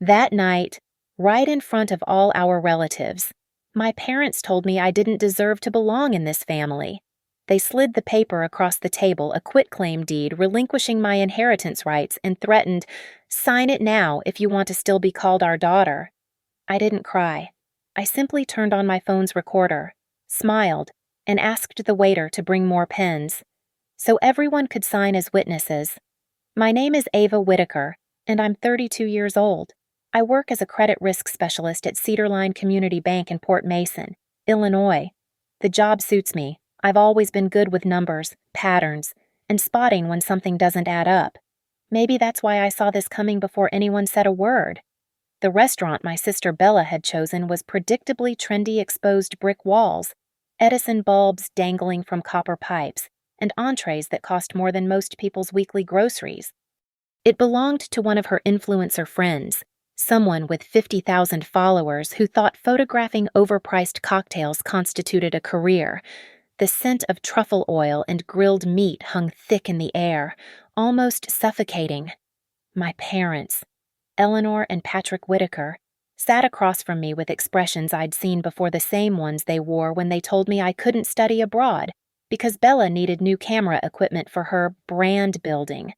That night, right in front of all our relatives, my parents told me I didn't deserve to belong in this family. They slid the paper across the table, a quitclaim deed relinquishing my inheritance rights, and threatened, "Sign it now if you want to still be called our daughter." I didn't cry. I simply turned on my phone's recorder, smiled, and asked the waiter to bring more pens, so everyone could sign as witnesses. My name is Ava Whitaker, and I'm 32 years old. I work as a credit risk specialist at Cedarline Community Bank in Port Mason, Illinois. The job suits me. I've always been good with numbers, patterns, and spotting when something doesn't add up. Maybe that's why I saw this coming before anyone said a word. The restaurant my sister Bella had chosen was predictably trendy exposed brick walls, Edison bulbs dangling from copper pipes, and entrees that cost more than most people's weekly groceries. It belonged to one of her influencer friends, someone with 50,000 followers who thought photographing overpriced cocktails constituted a career. The scent of truffle oil and grilled meat hung thick in the air, almost suffocating. My parents, Eleanor and Patrick Whitaker, sat across from me with expressions I'd seen before, the same ones they wore when they told me I couldn't study abroad because Bella needed new camera equipment for her brand building.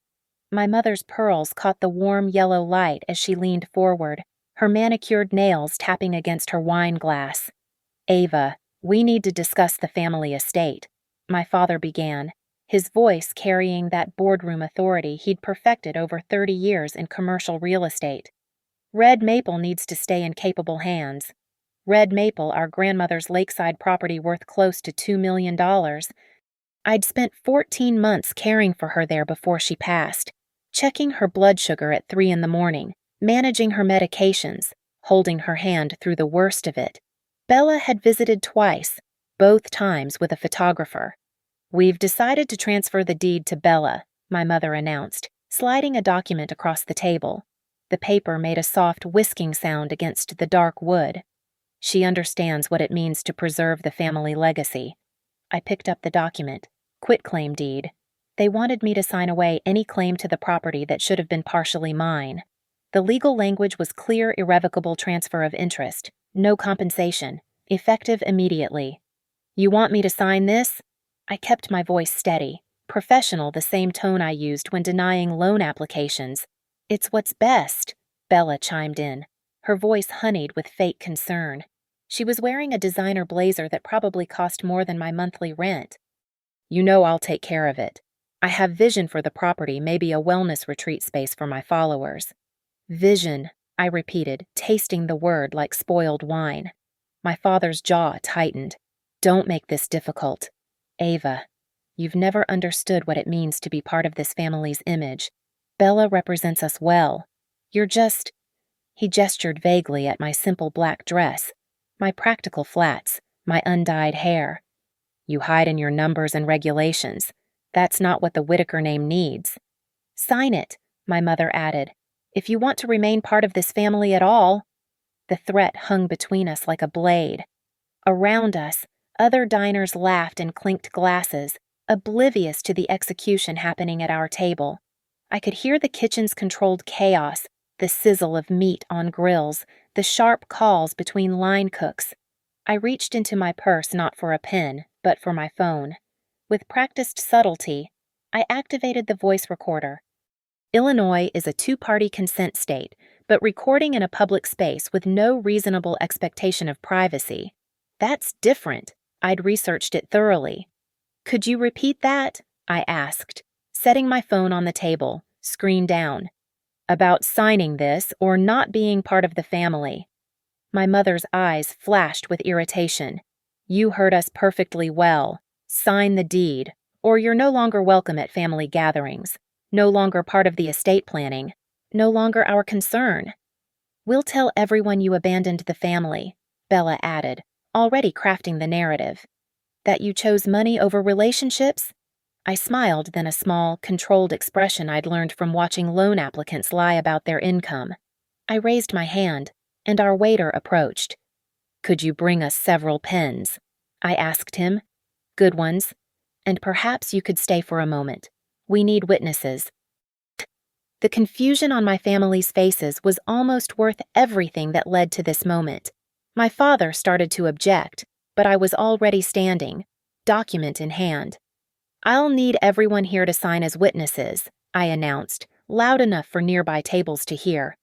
My mother's pearls caught the warm yellow light as she leaned forward, her manicured nails tapping against her wine glass. "Ava, we need to discuss the family estate," my father began, his voice carrying that boardroom authority he'd perfected over 30 years in commercial real estate. "Red Maple needs to stay in capable hands. Red Maple, our grandmother's lakeside property worth close to $2 million. I'd spent 14 months caring for her there before she passed, checking her blood sugar at 3 in the morning, managing her medications, holding her hand through the worst of it. Bella had visited twice, both times with a photographer. "We've decided to transfer the deed to Bella," my mother announced, sliding a document across the table. The paper made a soft whisking sound against the dark wood. "She understands what it means to preserve the family legacy." I picked up the document. Quitclaim deed. They wanted me to sign away any claim to the property that should have been partially mine. The legal language was clear, irrevocable transfer of interest, no compensation, effective immediately. "You want me to sign this?" I kept my voice steady, professional, the same tone I used when denying loan applications. "It's what's best," Bella chimed in, her voice honeyed with fake concern. She was wearing a designer blazer that probably cost more than my monthly rent. "You know I'll take care of it. I have vision for the property, maybe a wellness retreat space for my followers." "Vision," I repeated, tasting the word like spoiled wine. My father's jaw tightened. "Don't make this difficult. Ava, you've never understood what it means to be part of this family's image. Bella represents us well. You're just—" He gestured vaguely at my simple black dress, my practical flats, my undyed hair. "You hide in your numbers and regulations. That's not what the Whitaker name needs." "Sign it," my mother added, "if you want to remain part of this family at all." The threat hung between us like a blade. Around us, other diners laughed and clinked glasses, oblivious to the execution happening at our table. I could hear the kitchen's controlled chaos, the sizzle of meat on grills, the sharp calls between line cooks. I reached into my purse not for a pen, but for my phone. With practiced subtlety, I activated the voice recorder. Illinois is a two-party consent state, but recording in a public space with no reasonable expectation of privacy. That's different. I'd researched it thoroughly. "Could you repeat that?" I asked, setting my phone on the table, screen down. "About signing this or not being part of the family." My mother's eyes flashed with irritation. "You heard us perfectly well. Sign the deed, or you're no longer welcome at family gatherings, no longer part of the estate planning, no longer our concern." "We'll tell everyone you abandoned the family," Bella added, already crafting the narrative. "That you chose money over relationships?" I smiled, then a small, controlled expression I'd learned from watching loan applicants lie about their income. I raised my hand, and our waiter approached. "Could you bring us several pens?" I asked him. "Good ones. And perhaps you could stay for a moment. We need witnesses." The confusion on my family's faces was almost worth everything that led to this moment. My father started to object, but I was already standing, document in hand. "I'll need everyone here to sign as witnesses," I announced, loud enough for nearby tables to hear,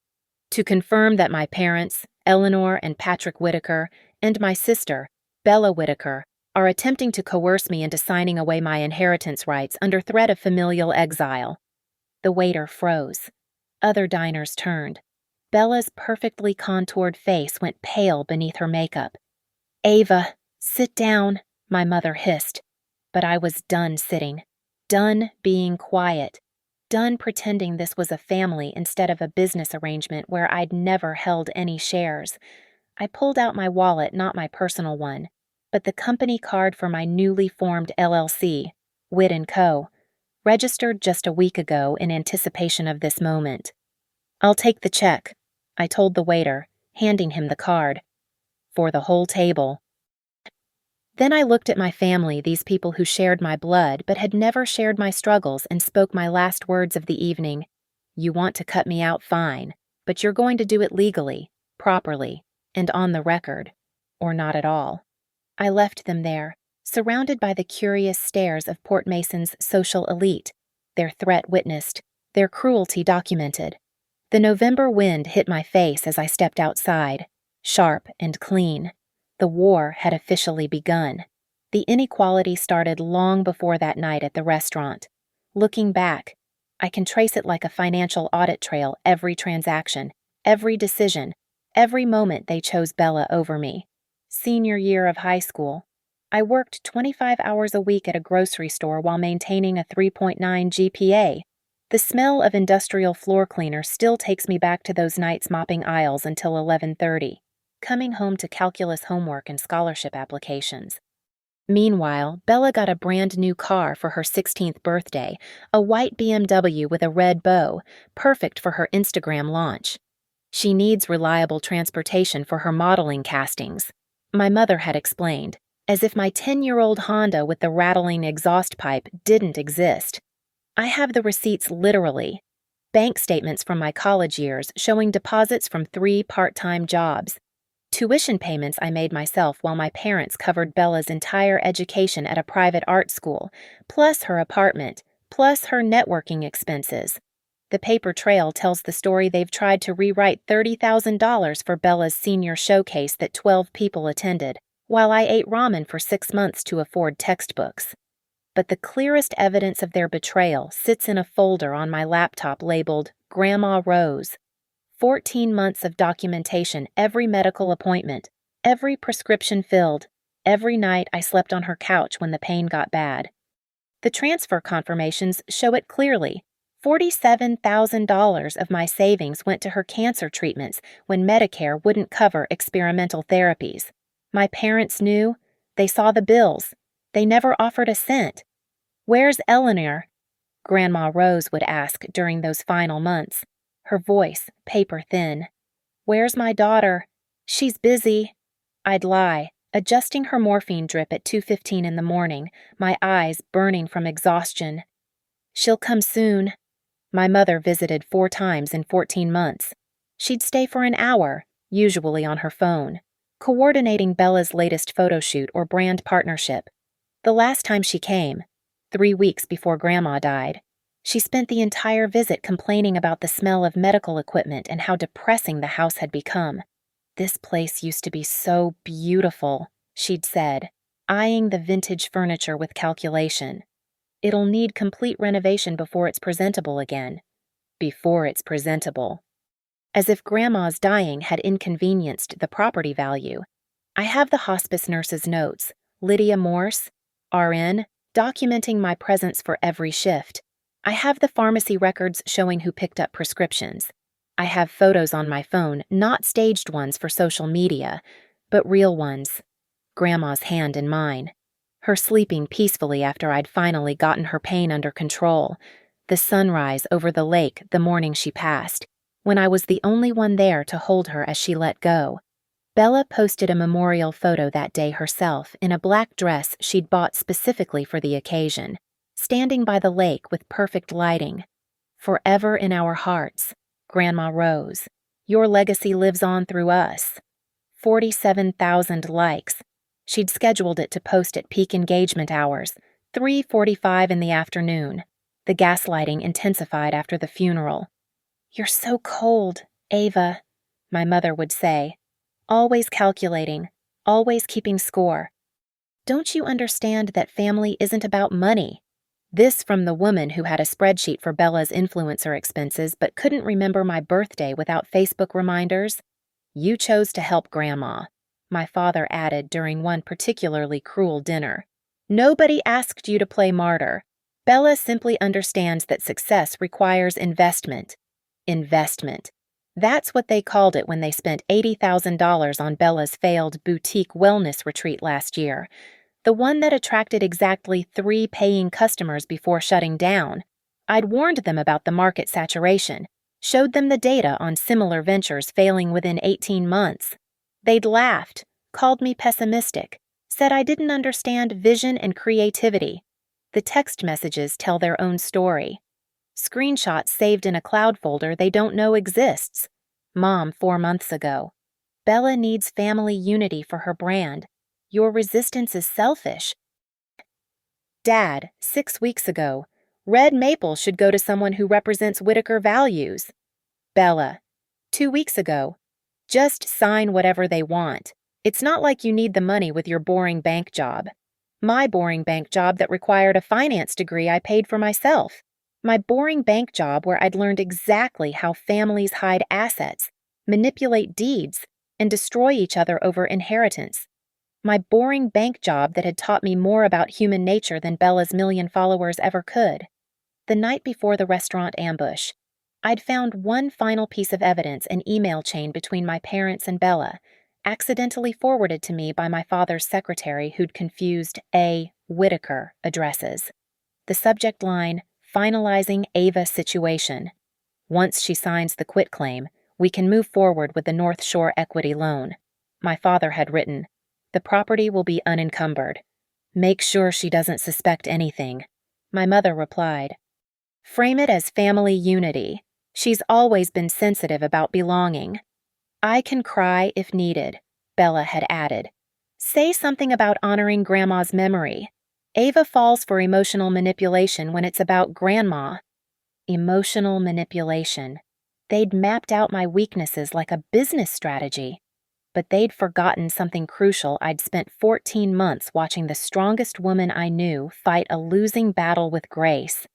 "to confirm that my parents, Eleanor and Patrick Whitaker, and my sister, Bella Whitaker, are attempting to coerce me into signing away my inheritance rights under threat of familial exile." The waiter froze. Other diners turned. Bella's perfectly contoured face went pale beneath her makeup. "Ava, sit down," my mother hissed. But I was done sitting, done being quiet, done pretending this was a family instead of a business arrangement where I'd never held any shares. I pulled out my wallet, not my personal one, but the company card for my newly formed LLC, Witt & Co., registered just a week ago in anticipation of this moment. "I'll take the check," I told the waiter, handing him the card. "For the whole table." Then I looked at my family, these people who shared my blood but had never shared my struggles, and spoke my last words of the evening. "You want to cut me out, fine, but you're going to do it legally, properly, and on the record, or not at all." I left them there, surrounded by the curious stares of Port Mason's social elite, their threat witnessed, their cruelty documented. The November wind hit my face as I stepped outside, sharp and clean. The war had officially begun. The inequality started long before that night at the restaurant. Looking back, I can trace it like a financial audit trail, every transaction, every decision, every moment they chose Bella over me. Senior year of high school. I worked 25 hours a week at a grocery store while maintaining a 3.9 GPA. The smell of industrial floor cleaner still takes me back to those nights mopping aisles until 11:30, coming home to calculus homework and scholarship applications. Meanwhile, Bella got a brand new car for her 16th birthday, a white BMW with a red bow, perfect for her Instagram launch. She needs reliable transportation for her modeling castings, my mother had explained, as if my 10-year-old Honda with the rattling exhaust pipe didn't exist. I have the receipts literally. Bank statements from my college years showing deposits from 3 part-time jobs. Tuition payments I made myself while my parents covered Bella's entire education at a private art school, plus her apartment, plus her networking expenses. The paper trail tells the story they've tried to rewrite $30,000 for Bella's senior showcase that 12 people attended, while I ate ramen for 6 months to afford textbooks. But the clearest evidence of their betrayal sits in a folder on my laptop labeled Grandma Rose. 14 months of documentation, every medical appointment, every prescription filled, every night I slept on her couch when the pain got bad. The transfer confirmations show it clearly. $47,000 of my savings went to her cancer treatments when Medicare wouldn't cover experimental therapies. My parents knew. They saw the bills. They never offered a cent. "Where's Eleanor?" Grandma Rose would ask during those final months, her voice paper thin. "Where's my daughter?" "She's busy." I'd lie, adjusting her morphine drip at 2:15 in the morning, my eyes burning from exhaustion. "She'll come soon." My mother visited 4 times in 14 months. She'd stay for an hour, usually on her phone, coordinating Bella's latest photo shoot or brand partnership. The last time she came, 3 weeks before Grandma died, she spent the entire visit complaining about the smell of medical equipment and how depressing the house had become. "This place used to be so beautiful," she'd said, eyeing the vintage furniture with calculation. "It'll need complete renovation before it's presentable again." Before it's presentable. As if Grandma's dying had inconvenienced the property value. I have the hospice nurse's notes, Lydia Morse, RN, documenting my presence for every shift. I have the pharmacy records showing who picked up prescriptions. I have photos on my phone, not staged ones for social media, but real ones. Grandma's hand in mine. Her sleeping peacefully after I'd finally gotten her pain under control. The sunrise over the lake the morning she passed, when I was the only one there to hold her as she let go. Bella posted a memorial photo that day herself in a black dress she'd bought specifically for the occasion, standing by the lake with perfect lighting. Forever in our hearts, Grandma Rose. Your legacy lives on through us. 47,000 likes. She'd scheduled it to post at peak engagement hours, 3:45 in the afternoon. The gaslighting intensified after the funeral. "You're so cold, Ava," my mother would say. "Always calculating, always keeping score. Don't you understand that family isn't about money?" This from the woman who had a spreadsheet for Bella's influencer expenses but couldn't remember my birthday without Facebook reminders. "You chose to help Grandma," my father added during one particularly cruel dinner. "Nobody asked you to play martyr. Bella simply understands that success requires investment." Investment. That's what they called it when they spent $80,000 on Bella's failed boutique wellness retreat last year. The one that attracted exactly 3 paying customers before shutting down. I'd warned them about the market saturation, showed them the data on similar ventures failing within 18 months. They'd laughed, called me pessimistic, said I didn't understand vision and creativity. The text messages tell their own story. Screenshots saved in a cloud folder they don't know exists. Mom, 4 months ago. Bella needs family unity for her brand. Your resistance is selfish. Dad, 6 weeks ago. Red maple should go to someone who represents Whitaker values. Bella, 2 weeks ago. Just sign whatever they want. It's not like you need the money with your boring bank job. My boring bank job that required a finance degree I paid for myself. My boring bank job where I'd learned exactly how families hide assets, manipulate deeds, and destroy each other over inheritance. My boring bank job that had taught me more about human nature than Bella's 1,000,000 followers ever could. The night before the restaurant ambush, I'd found one final piece of evidence, an email chain between my parents and Bella, accidentally forwarded to me by my father's secretary who'd confused A. Whitaker addresses. The subject line, "Finalizing Ava situation. Once she signs the quitclaim, we can move forward with the North Shore equity loan." My father had written, "The property will be unencumbered. Make sure she doesn't suspect anything." My mother replied, "Frame it as family unity. She's always been sensitive about belonging." "I can cry if needed," Bella had added. "Say something about honoring Grandma's memory. Ava falls for emotional manipulation when it's about Grandma." Emotional manipulation. They'd mapped out my weaknesses like a business strategy. But they'd forgotten something crucial. I'd spent 14 months watching the strongest woman I knew fight a losing battle with grace.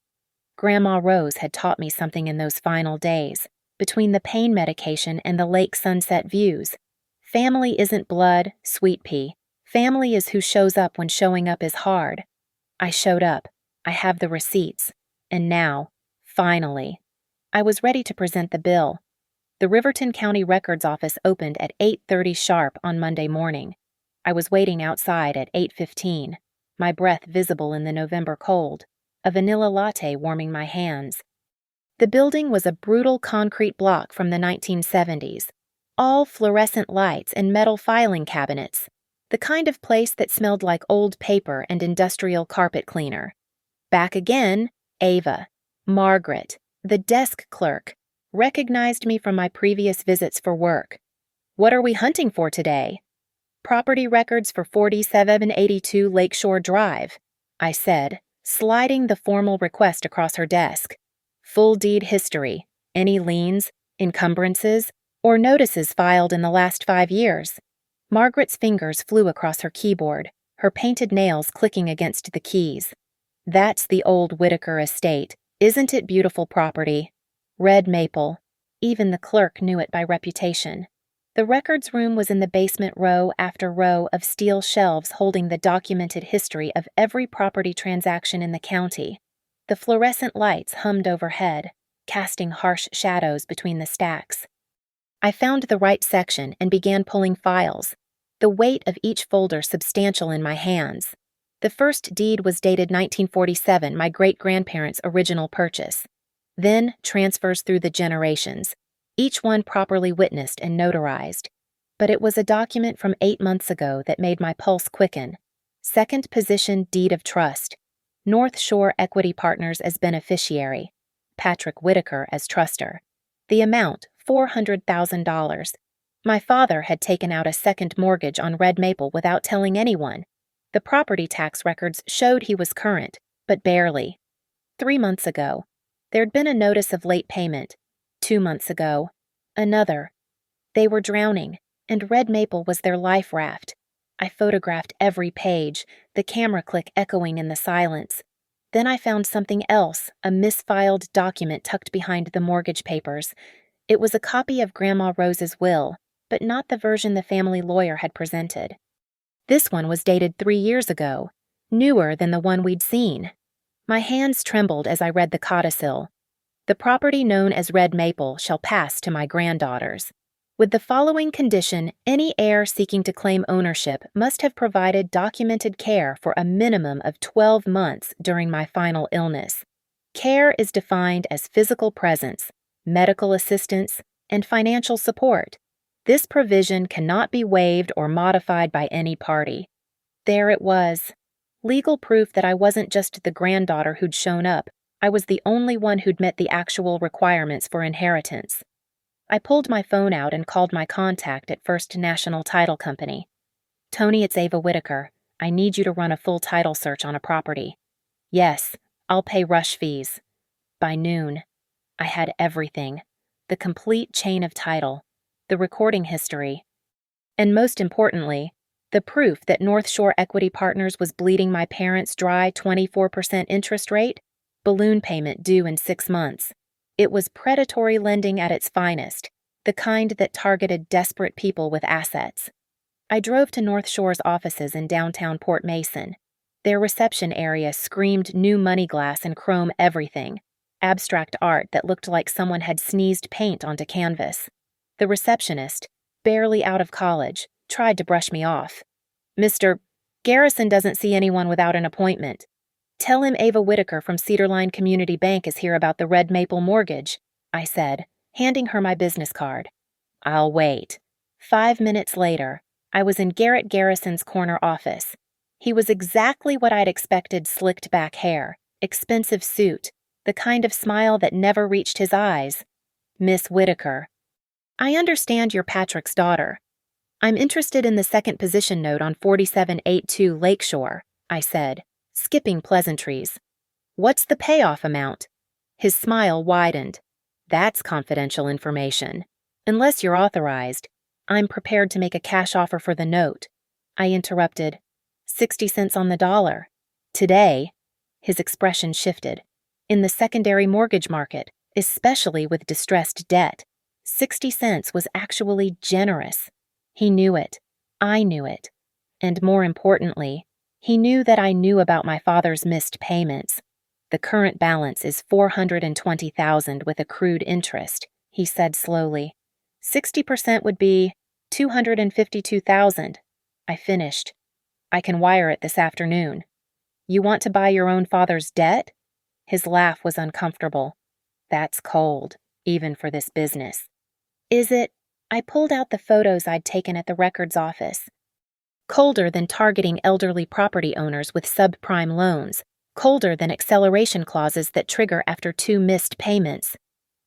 Grandma Rose had taught me something in those final days, between the pain medication and the lake sunset views. Family isn't blood, sweet pea. Family is who shows up when showing up is hard. I showed up. I have the receipts. And now, finally, I was ready to present the bill. The Riverton County Records Office opened at 8:30 sharp on Monday morning. I was waiting outside at 8:15, my breath visible in the November cold, a vanilla latte warming my hands. The building was a brutal concrete block from the 1970s, all fluorescent lights and metal filing cabinets, the kind of place that smelled like old paper and industrial carpet cleaner. Back again, Ava, Margaret, the desk clerk, recognized me from my previous visits for work. "What are we hunting for today?" "Property records for 4782 Lakeshore Drive," I said, sliding the formal request across her desk. "Full deed history, any liens, encumbrances, or notices filed in the last 5 years." Margaret's fingers flew across her keyboard, her painted nails clicking against the keys. "That's the old Whitaker estate. Isn't it beautiful property? Red maple." Even the clerk knew it by reputation. The records room was in the basement, row after row of steel shelves holding the documented history of every property transaction in the county. The fluorescent lights hummed overhead, casting harsh shadows between the stacks. I found the right section and began pulling files, the weight of each folder substantial in my hands. The first deed was dated 1947, my great-grandparents' original purchase. Then transfers through the generations, each one properly witnessed and notarized. But it was a document from 8 months ago that made my pulse quicken. Second position deed of trust. North Shore Equity Partners as beneficiary. Patrick Whitaker as truster. The amount, $400,000. My father had taken out a second mortgage on Red Maple without telling anyone. The property tax records showed he was current, but barely. 3 months ago, there'd been a notice of late payment. 2 months ago, another. They were drowning, and Red Maple was their life raft. I photographed every page, the camera click echoing in the silence. Then I found something else, a misfiled document tucked behind the mortgage papers. It was a copy of Grandma Rose's will, but not the version the family lawyer had presented. This one was dated 3 years ago, newer than the one we'd seen. My hands trembled as I read the codicil. The property known as Red Maple shall pass to my granddaughters. With the following condition, any heir seeking to claim ownership must have provided documented care for a minimum of 12 months during my final illness. Care is defined as physical presence, medical assistance, and financial support. This provision cannot be waived or modified by any party. There it was. Legal proof that I wasn't just the granddaughter who'd shown up. I was the only one who'd met the actual requirements for inheritance. I pulled my phone out and called my contact at First National Title Company. "Tony, it's Ava Whitaker. I need you to run a full title search on a property." "Yes, I'll pay rush fees." By noon, I had everything. The complete chain of title, the recording history, and most importantly, the proof that North Shore Equity Partners was bleeding my parents' dry 24% interest rate, balloon payment due in 6 months. It was predatory lending at its finest, the kind that targeted desperate people with assets. I drove to North Shore's offices in downtown Port Mason. Their reception area screamed new money glass and chrome everything, abstract art that looked like someone had sneezed paint onto canvas. The receptionist, barely out of college, tried to brush me off. "Mr. Garrison doesn't see anyone without an appointment. Tell him Ava Whitaker from Cedarline Community Bank is here about the Red Maple mortgage," I said, handing her my business card. "I'll wait." 5 minutes later, I was in Garrett Garrison's corner office. He was exactly what I'd expected: slicked back hair, expensive suit, the kind of smile that never reached his eyes. "Miss Whitaker, I understand you're Patrick's daughter. I'm interested in the second position note on 4782 Lakeshore," I said, skipping pleasantries. "What's the payoff amount?" His smile widened. "That's confidential information. Unless you're authorized, I'm prepared to make a cash offer for the note." I interrupted. 60 cents on the dollar. Today, his expression shifted. In the secondary mortgage market, especially with distressed debt, 60 cents was actually generous. He knew it. I knew it. And more importantly, he knew that I knew about my father's missed payments. "The current balance is $420,000 with accrued interest," he said slowly. 60% would be $252,000. I finished. "I can wire it this afternoon." "You want to buy your own father's debt?" His laugh was uncomfortable. "That's cold, even for this business." "Is it?" I pulled out the photos I'd taken at the records office. "Colder than targeting elderly property owners with subprime loans, colder than acceleration clauses that trigger after 2 missed payments."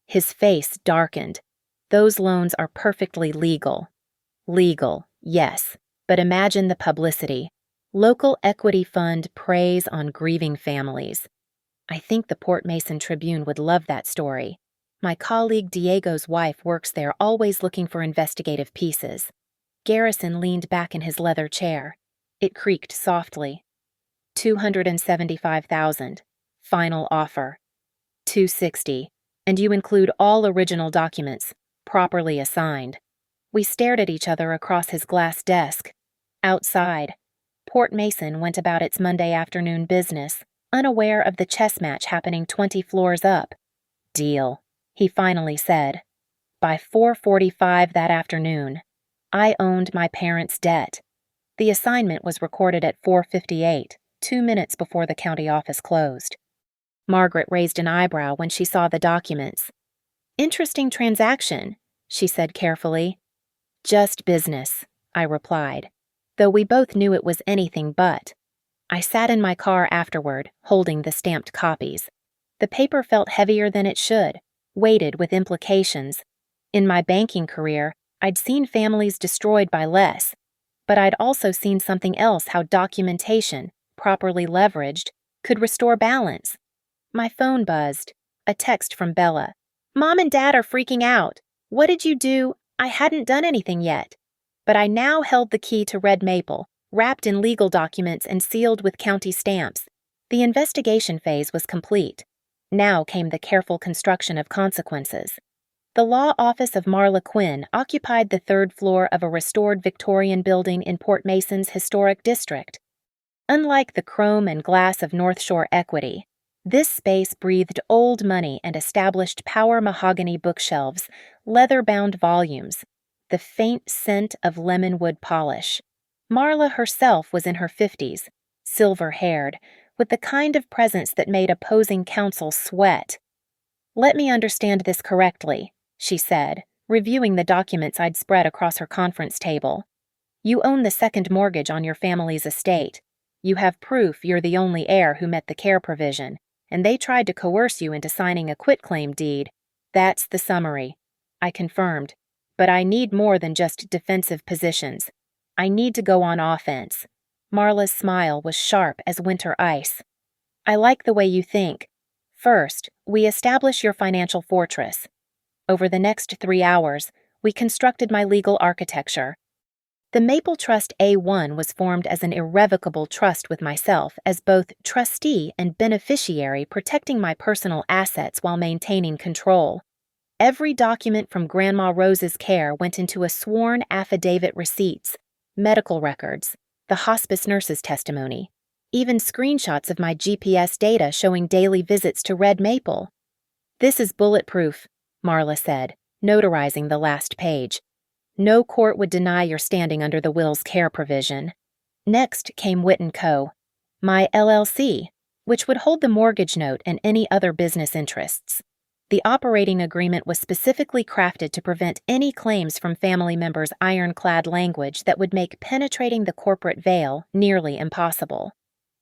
His face darkened. "Those loans are perfectly legal." "Legal, yes, but imagine the publicity. Local equity fund preys on grieving families." I think the Port Mason Tribune would love that story. My colleague Diego's wife works there, always looking for investigative pieces. Garrison leaned back in his leather chair. It creaked softly. 275,000. Final offer. 260, and you include all original documents, properly assigned. We stared at each other across his glass desk. Outside, Port Mason went about its Monday afternoon business, unaware of the chess match happening 20 floors up. "Deal," he finally said. By 4:45 that afternoon, I owned my parents' debt. The assignment was recorded at 4:58, 2 minutes before the county office closed. Margaret raised an eyebrow when she saw the documents. "Interesting transaction," she said carefully. "Just business," I replied, though we both knew it was anything but. I sat in my car afterward, holding the stamped copies. The paper felt heavier than it should, weighted with implications. In my banking career, I'd seen families destroyed by less, but I'd also seen something else: how documentation, properly leveraged, could restore balance. My phone buzzed. A text from Bella. "Mom and Dad are freaking out. What did you do?" I hadn't done anything yet. But I now held the key to Red Maple, wrapped in legal documents and sealed with county stamps. The investigation phase was complete. Now came the careful construction of consequences. The law office of Marla Quinn occupied the third floor of a restored Victorian building in Port Mason's historic district. Unlike the chrome and glass of North Shore Equity, this space breathed old money and established power mahogany bookshelves, leather-bound volumes, the faint scent of lemon wood polish. Marla herself was in her 50s, silver-haired, with the kind of presence that made opposing counsel sweat. "Let me understand this correctly," she said, reviewing the documents I'd spread across her conference table. "You own the second mortgage on your family's estate. You have proof you're the only heir who met the care provision, and they tried to coerce you into signing a quitclaim deed. That's the summary." I confirmed. "But I need more than just defensive positions. I need to go on offense." Marla's smile was sharp as winter ice. "I like the way you think. First, we establish your financial fortress. Over the next 3 hours, we constructed my legal architecture. The Maple Trust A1 was formed as an irrevocable trust with myself as both trustee and beneficiary, protecting my personal assets while maintaining control. Every document from Grandma Rose's care went into a sworn affidavit: receipts, medical records, the hospice nurse's testimony, even screenshots of my GPS data showing daily visits to Red Maple. "This is bulletproof," Marla said, notarizing the last page. "No court would deny your standing under the will's care provision." Next came Witt & Co., my LLC, which would hold the mortgage note and any other business interests. The operating agreement was specifically crafted to prevent any claims from family members' ironclad language that would make penetrating the corporate veil nearly impossible.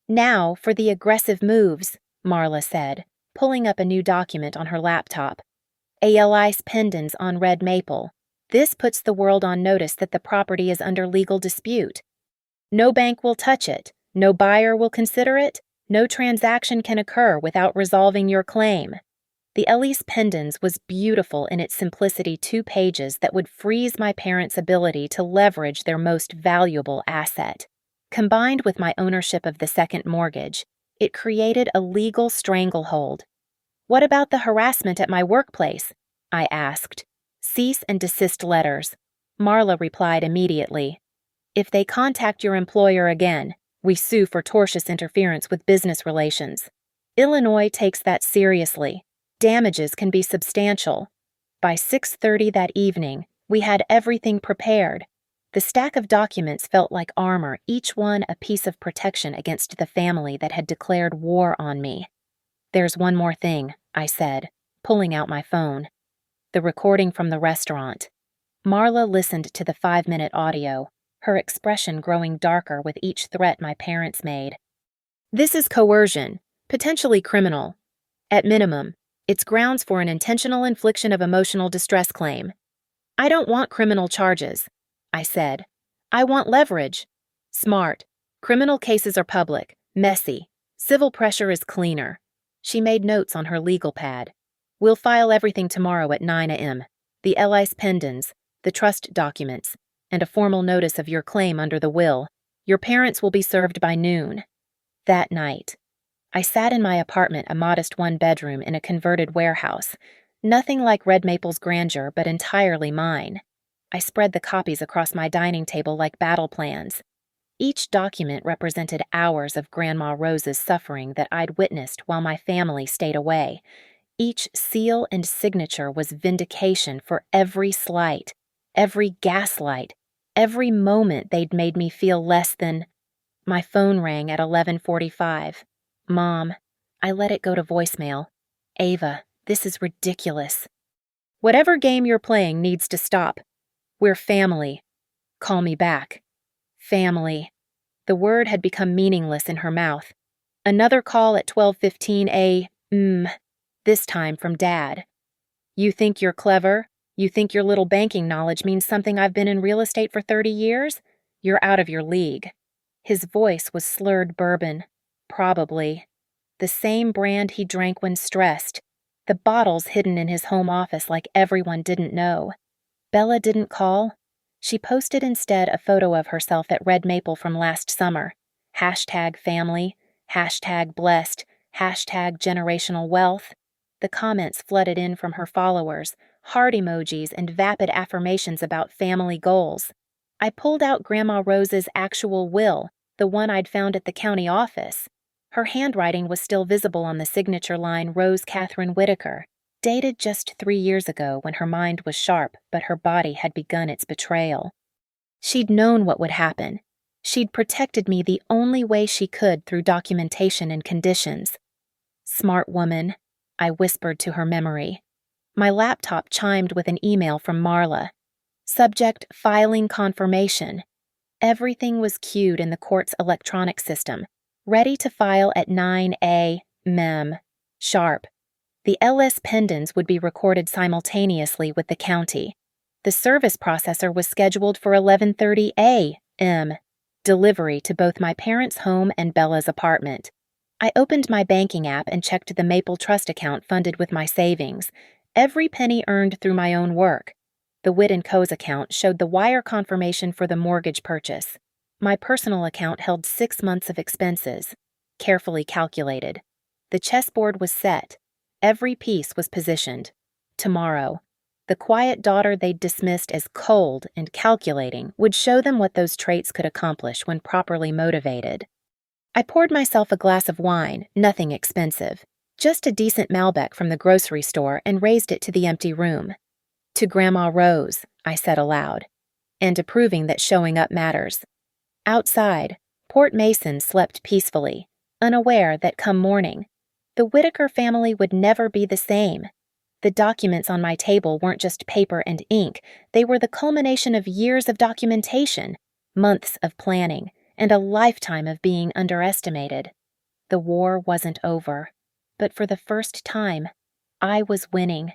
"Now for the aggressive moves," Marla said, pulling up a new document on her laptop. "ALI's pendants on Red Maple. This puts the world on notice that the property is under legal dispute. No bank will touch it, no buyer will consider it, no transaction can occur without resolving your claim." The Elise Pendens was beautiful in its simplicity: 2 pages that would freeze my parents' ability to leverage their most valuable asset. Combined with my ownership of the second mortgage, it created a legal stranglehold. "What about the harassment at my workplace?" I asked. "Cease and desist letters." Marla replied immediately. "If they contact your employer again, we sue for tortious interference with business relations. Illinois takes that seriously. Damages can be substantial." By 6:30 that evening, we had everything prepared. The stack of documents felt like armor, each one a piece of protection against the family that had declared war on me. "There's one more thing," I said, pulling out my phone. The recording from the restaurant. Marla listened to the 5-minute audio, her expression growing darker with each threat my parents made. "This is coercion, potentially criminal. At minimum, it's grounds for an intentional infliction of emotional distress claim." "I don't want criminal charges," I said. "I want leverage." "Smart. Criminal cases are public, messy. Civil pressure is cleaner." She made notes on her legal pad. "We'll file everything tomorrow at 9 a.m. The Elise Pendens, the trust documents, and a formal notice of your claim under the will. Your parents will be served by noon." That night, I sat in my apartment, a modest 1-bedroom in a converted warehouse. Nothing like Red Maple's grandeur, but entirely mine. I spread the copies across my dining table like battle plans. Each document represented hours of Grandma Rose's suffering that I'd witnessed while my family stayed away. Each seal and signature was vindication for every slight, every gaslight, every moment they'd made me feel less than. My phone rang at 11:45. "Mom." I let it go to voicemail. "Ava, this is ridiculous." "Whatever game you're playing needs to stop. We're family. Call me back." Family. The word had become meaningless in her mouth. Another call at 12:15 a.m. this time from Dad. "You think you're clever? You think your little banking knowledge means something I've been in real estate for 30 years? You're out of your league." His voice was slurred bourbon. Probably. The same brand he drank when stressed. The bottles hidden in his home office like everyone didn't know. Bella didn't call. She posted instead a photo of herself at Red Maple from last summer. #family, #blessed, #generational wealth. The comments flooded in from her followers, heart emojis and vapid affirmations about family goals. I pulled out Grandma Rose's actual will, the one I'd found at the county office. Her handwriting was still visible on the signature line Rose Catherine Whitaker, dated just 3 years ago when her mind was sharp but her body had begun its betrayal. She'd known what would happen. She'd protected me the only way she could through documentation and conditions. Smart woman, I whispered to her memory. My laptop chimed with an email from Marla. Subject: filing confirmation. Everything was queued in the court's electronic system, ready to file at 9 a.m. sharp. The LS pendants would be recorded simultaneously with the county. The service processor was scheduled for 11:30 a.m. delivery to both my parents' home and Bella's apartment. I opened my banking app and checked the Maple Trust account funded with my savings, every penny earned through my own work. The Witt & Co.'s account showed the wire confirmation for the mortgage purchase. My personal account held 6 months of expenses, carefully calculated. The chessboard was set. Every piece was positioned. Tomorrow, the quiet daughter they'd dismissed as cold and calculating would show them what those traits could accomplish when properly motivated. I poured myself a glass of wine, nothing expensive, just a decent Malbec from the grocery store, and raised it to the empty room. "To Grandma Rose," I said aloud, and approving that showing up matters. Outside, Port Mason slept peacefully, unaware that come morning, the Whitaker family would never be the same. The documents on my table weren't just paper and ink, they were the culmination of years of documentation, months of planning, and a lifetime of being underestimated. The war wasn't over, but for the first time, I was winning.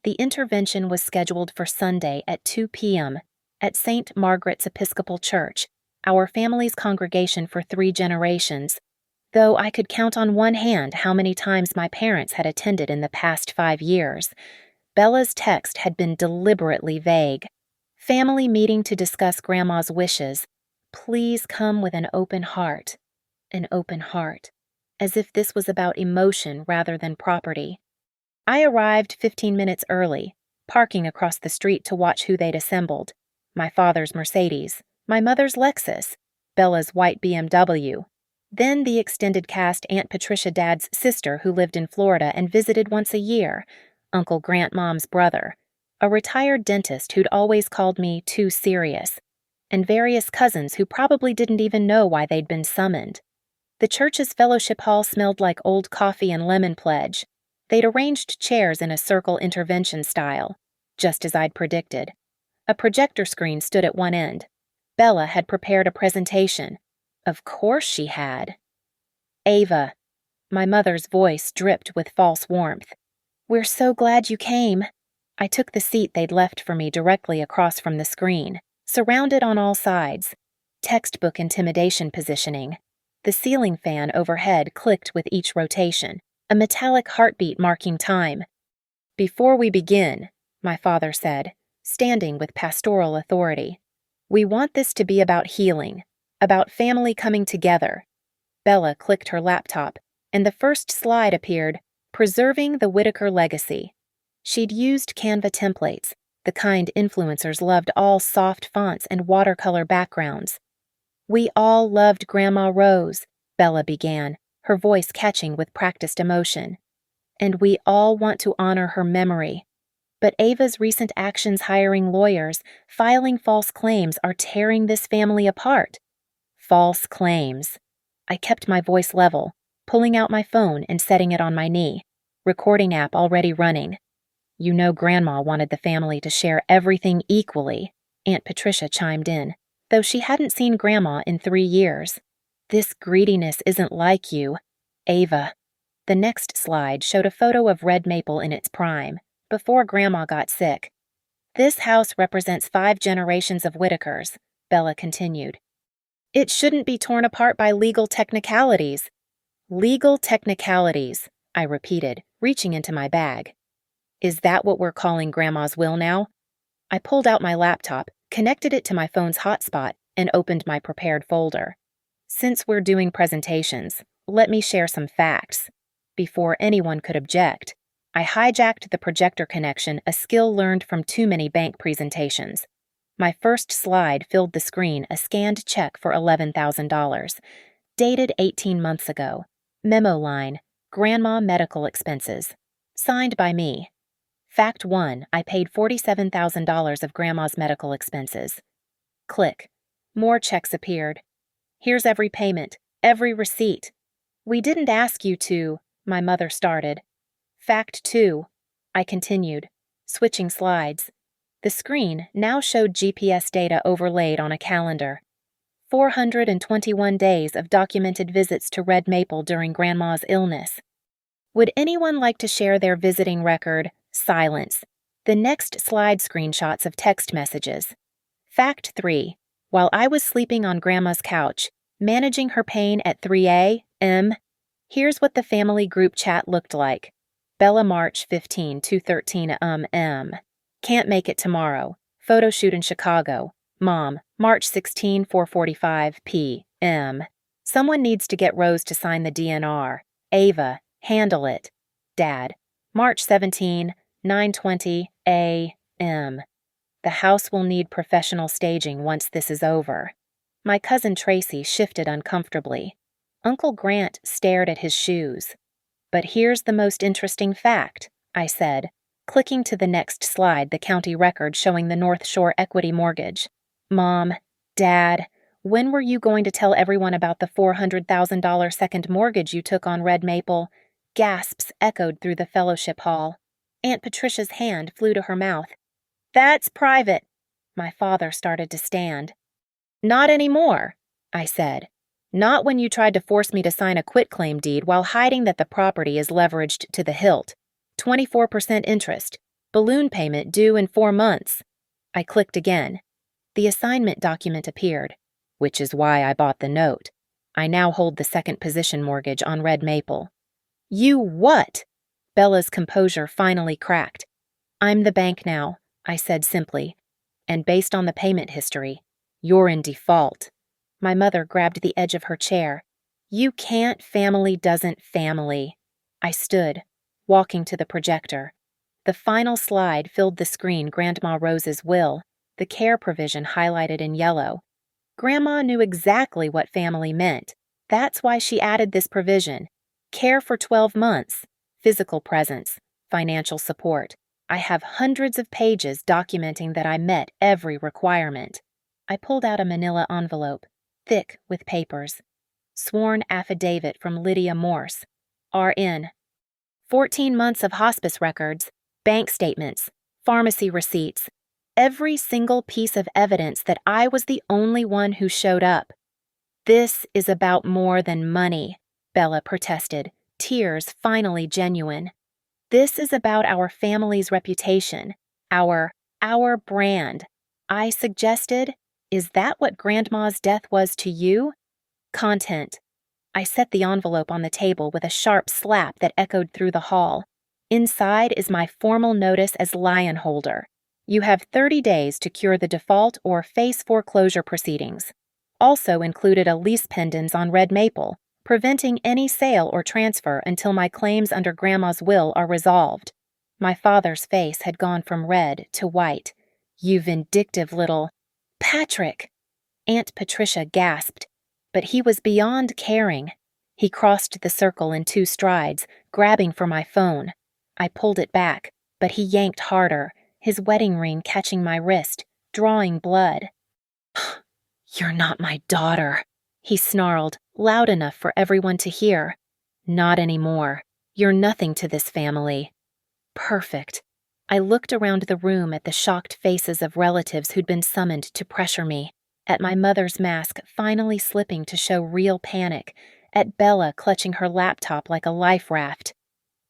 The intervention was scheduled for Sunday at 2 p.m. at St. Margaret's Episcopal Church, our family's congregation for 3 generations, though I could count on one hand how many times my parents had attended in the past 5 years. Bella's text had been deliberately vague. Family meeting to discuss Grandma's wishes. Please come with an open heart. An open heart. As if this was about emotion rather than property. I arrived 15 minutes early, parking across the street to watch who they'd assembled. My father's Mercedes, my mother's Lexus, Bella's white BMW, then the extended cast Aunt Patricia Dad's sister who lived in Florida and visited once a year, Uncle Grant Mom's brother, a retired dentist who'd always called me too serious, and various cousins who probably didn't even know why they'd been summoned. The church's fellowship hall smelled like old coffee and lemon pledge. They'd arranged chairs in a circle intervention style, just as I'd predicted. A projector screen stood at one end. Bella had prepared a presentation. Of course she had. "Ava," my mother's voice dripped with false warmth. "We're so glad you came." I took the seat they'd left for me directly across from the screen, surrounded on all sides. Textbook intimidation positioning. The ceiling fan overhead clicked with each rotation, a metallic heartbeat marking time. "Before we begin," my father said, standing with pastoral authority, "we want this to be about healing, about family coming together." Bella clicked her laptop, and the first slide appeared, "Preserving the Whitaker Legacy." She'd used Canva templates, the kind influencers loved, all soft fonts and watercolor backgrounds. "We all loved Grandma Rose," Bella began, her voice catching with practiced emotion. "And we all want to honor her memory. But Ava's recent actions hiring lawyers, filing false claims are tearing this family apart." False claims. I kept my voice level, pulling out my phone and setting it on my knee, recording app already running. "You know Grandma wanted the family to share everything equally," Aunt Patricia chimed in, though she hadn't seen Grandma in 3 years. "This greediness isn't like you, Ava." The next slide showed a photo of red maple in its prime, before Grandma got sick. This house represents 5 generations of Whitakers, Bella continued. It shouldn't be torn apart by legal technicalities. Legal technicalities, I repeated, reaching into my bag. Is that what we're calling Grandma's will now? I pulled out my laptop, connected it to my phone's hotspot, and opened my prepared folder. Since we're doing presentations, let me share some facts. Before anyone could object, I hijacked the projector connection, a skill learned from too many bank presentations. My first slide filled the screen, a scanned check for $11,000. Dated 18 months ago. Memo line, Grandma medical expenses. Signed by me. Fact 1, I paid $47,000 of Grandma's medical expenses. Click. More checks appeared. Here's every payment, every receipt. We didn't ask you to, my mother started. Fact 2, I continued, switching slides. The screen now showed GPS data overlaid on a calendar. 421 days of documented visits to Red Maple during Grandma's illness. Would anyone like to share their visiting record? Silence. The next slide screenshots of text messages. Fact 3. While I was sleeping on Grandma's couch, managing her pain at 3 a.m., here's what the family group chat looked like. Bella March 15, 2:13 m. Can't make it tomorrow. Photo shoot in Chicago. Mom, March 16, 4:45 p.m. Someone needs to get Rose to sign the DNR. Ava, handle it. Dad, March 17, 9:20 a.m. The house will need professional staging once this is over. My cousin Tracy shifted uncomfortably. Uncle Grant stared at his shoes. But here's the most interesting fact, I said, clicking to the next slide, the county record showing the North Shore Equity Mortgage. Mom, Dad, when were you going to tell everyone about the $400,000 second mortgage you took on Red Maple? Gasps echoed through the fellowship hall. Aunt Patricia's hand flew to her mouth. That's private. My father started to stand. Not anymore, I said. Not when you tried to force me to sign a quitclaim deed while hiding that the property is leveraged to the hilt. 24% interest. Balloon payment due in 4 months. I clicked again. The assignment document appeared, which is why I bought the note. I now hold the second position mortgage on Red Maple. You what? Bella's composure finally cracked. I'm the bank now, I said simply. And based on the payment history, you're in default. My mother grabbed the edge of her chair. You can't, family doesn't family. I stood, walking to the projector. The final slide filled the screen, Grandma Rose's will, the care provision highlighted in yellow. Grandma knew exactly what family meant. That's why she added this provision. Care for 12 months, physical presence, financial support. I have hundreds of pages documenting that I met every requirement. I pulled out a manila envelope, thick with papers. Sworn affidavit from Lydia Morse, RN. 14 months of hospice records, bank statements, pharmacy receipts. Every single piece of evidence that I was the only one who showed up. This is about more than money, Bella protested, tears finally genuine. This is about our family's reputation, our brand. I suggested, is that what Grandma's death was to you? Content. I set the envelope on the table with a sharp slap that echoed through the hall. Inside is my formal notice as lion holder. You have 30 days to cure the default or face foreclosure proceedings. Also included a lease pendants on Red Maple, preventing any sale or transfer until my claims under Grandma's will are resolved. My father's face had gone from red to white. You vindictive little... Patrick! Aunt Patricia gasped, but he was beyond caring. He crossed the circle in 2 strides, grabbing for my phone. I pulled it back, but he yanked harder, his wedding ring catching my wrist, drawing blood. You're not my daughter, he snarled, loud enough for everyone to hear. Not anymore. You're nothing to this family. Perfect. I looked around the room at the shocked faces of relatives who'd been summoned to pressure me, at my mother's mask finally slipping to show real panic, at Bella clutching her laptop like a life raft.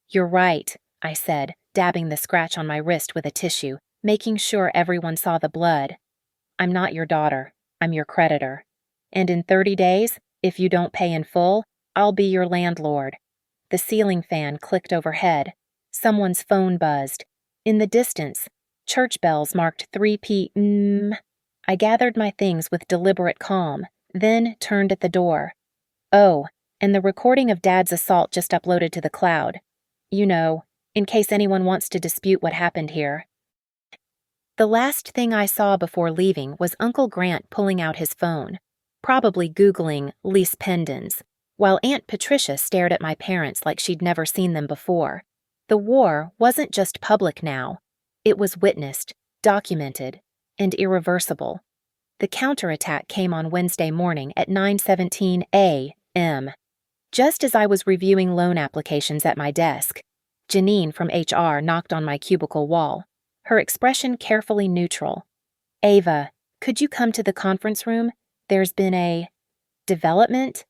"You're right," I said, dabbing the scratch on my wrist with a tissue, making sure everyone saw the blood. "I'm not your daughter. I'm your creditor. And in 30 days, if you don't pay in full, I'll be your landlord." The ceiling fan clicked overhead. Someone's phone buzzed. In the distance, church bells marked 3 p.m. I gathered my things with deliberate calm, then turned at the door. "Oh, and the recording of Dad's assault just uploaded to the cloud. You know, in case anyone wants to dispute what happened here." The last thing I saw before leaving was Uncle Grant pulling out his phone, probably Googling lease pendants, while Aunt Patricia stared at my parents like she'd never seen them before. The war wasn't just public now. It was witnessed, documented, and irreversible. The counterattack came on Wednesday morning at 9:17 a.m. Just as I was reviewing loan applications at my desk, Janine from HR knocked on my cubicle wall, her expression carefully neutral. "Ava, could you come to the conference room? There's been a development."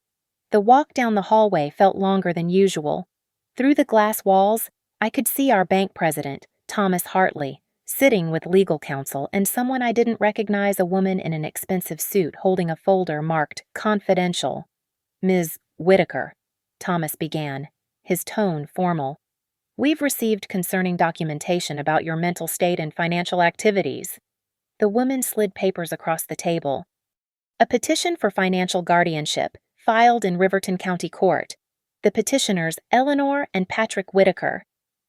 The walk down the hallway felt longer than usual. Through the glass walls, I could see our bank president, Thomas Hartley, sitting with legal counsel and someone I didn't recognize, a woman in an expensive suit holding a folder marked "Confidential." "Ms. Whitaker," Thomas began, his tone formal. "We've received concerning documentation about your mental state and financial activities." The woman slid papers across the table. "A petition for financial guardianship, filed in Riverton County Court. The petitioners Eleanor and Patrick Whitaker.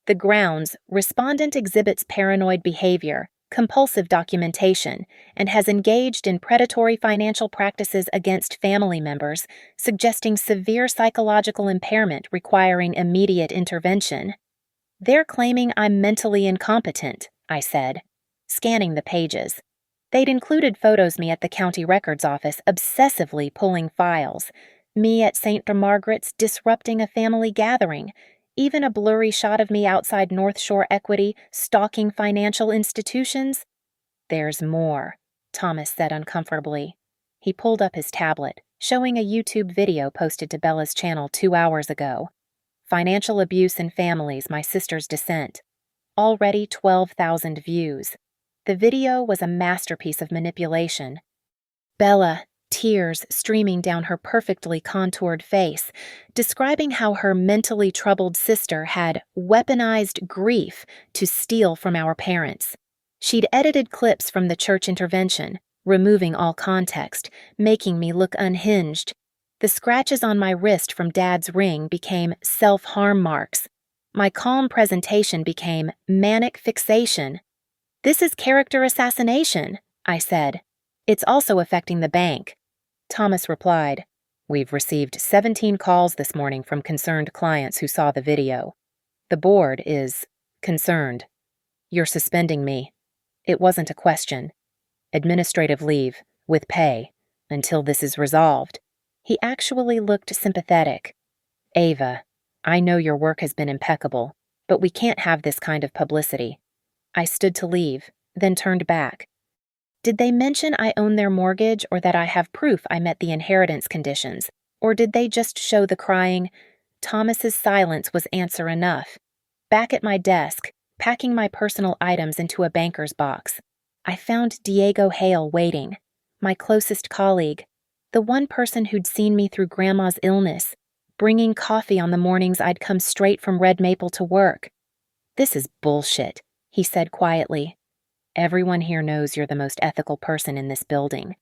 The grounds: respondent exhibits paranoid behavior, compulsive documentation, and has engaged in predatory financial practices against family members, suggesting severe psychological impairment requiring immediate intervention." "They're claiming I'm mentally incompetent," I said, scanning the pages. They'd included photos me at the county records office obsessively pulling files, me at St. Margaret's disrupting a family gathering, even a blurry shot of me outside North Shore Equity stalking financial institutions. "There's more," Thomas said uncomfortably. He pulled up his tablet, showing a YouTube video posted to Bella's channel 2 hours ago. "Financial abuse in families, my sister's descent." Already 12,000 views. The video was a masterpiece of manipulation. Bella, tears streaming down her perfectly contoured face, describing how her mentally troubled sister had weaponized grief to steal from our parents. She'd edited clips from the church intervention, removing all context, making me look unhinged. The scratches on my wrist from Dad's ring became self-harm marks. My calm presentation became manic fixation. "This is character assassination," I said. "It's also affecting the bank." Thomas replied, "We've received 17 calls this morning from concerned clients who saw the video. The board is concerned. You're suspending me. It wasn't a question. Administrative leave, with pay, until this is resolved." He actually looked sympathetic. "Ava, I know your work has been impeccable, but we can't have this kind of publicity." I stood to leave, then turned back. Did they mention I own their mortgage or that I have proof I met the inheritance conditions, or did they just show the crying? Thomas's silence was answer enough. Back at my desk, packing my personal items into a banker's box, I found Diego Hale waiting, my closest colleague, the one person who'd seen me through Grandma's illness, bringing coffee on the mornings I'd come straight from Red Maple to work. "This is bullshit," he said quietly. "Everyone here knows you're the most ethical person in this building."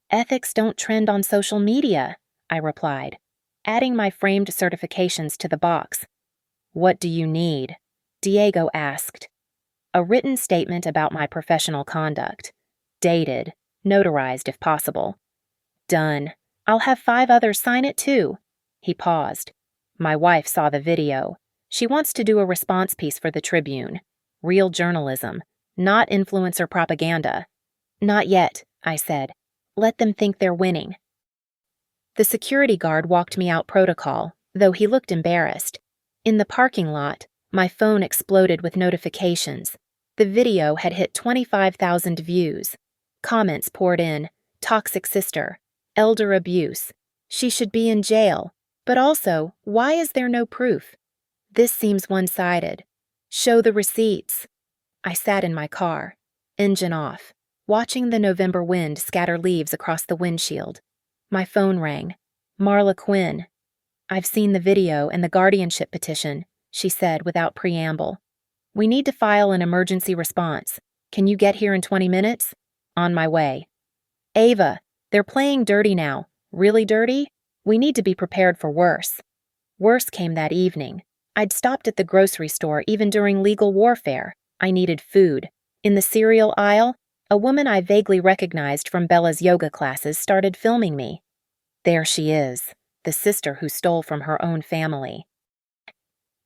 "Ethics don't trend on social media," I replied, adding my framed certifications to the box. "What do you need?" Diego asked. "A written statement about my professional conduct. Dated, notarized if possible." "Done. I'll have 5 others sign it too." He paused. "My wife saw the video. She wants to do a response piece for the Tribune. Real journalism, not influencer propaganda." "Not yet," I said. "Let them think they're winning." The security guard walked me out protocol, though he looked embarrassed. In the parking lot, my phone exploded with notifications. The video had hit 25,000 views. Comments poured in: toxic sister, elder abuse, she should be in jail, But also, why is there no proof? This seems one-sided. Show the receipts. I sat in my car, engine off, watching the November wind scatter leaves across the windshield. My phone rang. Marla Quinn. I've seen the video and the guardianship petition, she said without preamble. We need to file an emergency response. Can you get here in 20 minutes? On my way. Ava, they're playing dirty now. Really dirty? We need to be prepared for worse. Worse came that evening. I'd stopped at the grocery store even during legal warfare. I needed food. In the cereal aisle, a woman I vaguely recognized from Bella's yoga classes started filming me. There she is, the sister who stole from her own family.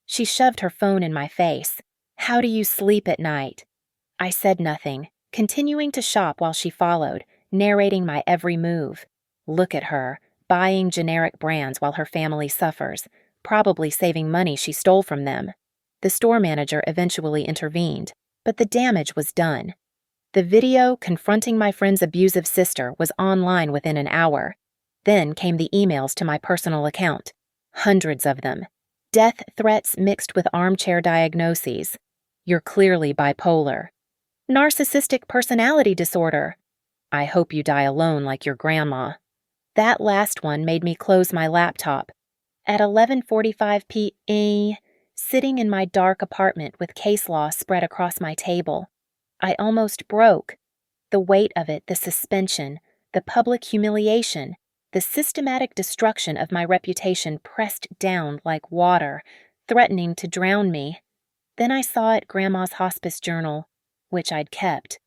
She shoved her phone in my face. How do you sleep at night? I said nothing, continuing to shop while she followed, narrating my every move. Look at her, buying generic brands while her family suffers, probably saving money she stole from them. The store manager eventually intervened, but the damage was done. The video confronting my friend's abusive sister was online within an hour. Then came the emails to my personal account. Hundreds of them. Death threats mixed with armchair diagnoses. You're clearly bipolar. Narcissistic personality disorder. I hope you die alone like your grandma. That last one made me close my laptop. At 11:45 p.m., sitting in my dark apartment with case law spread across my table, I almost broke. The weight of it, the suspension, the public humiliation, the systematic destruction of my reputation pressed down like water, threatening to drown me. Then I saw it Grandma's hospice journal, which I'd kept.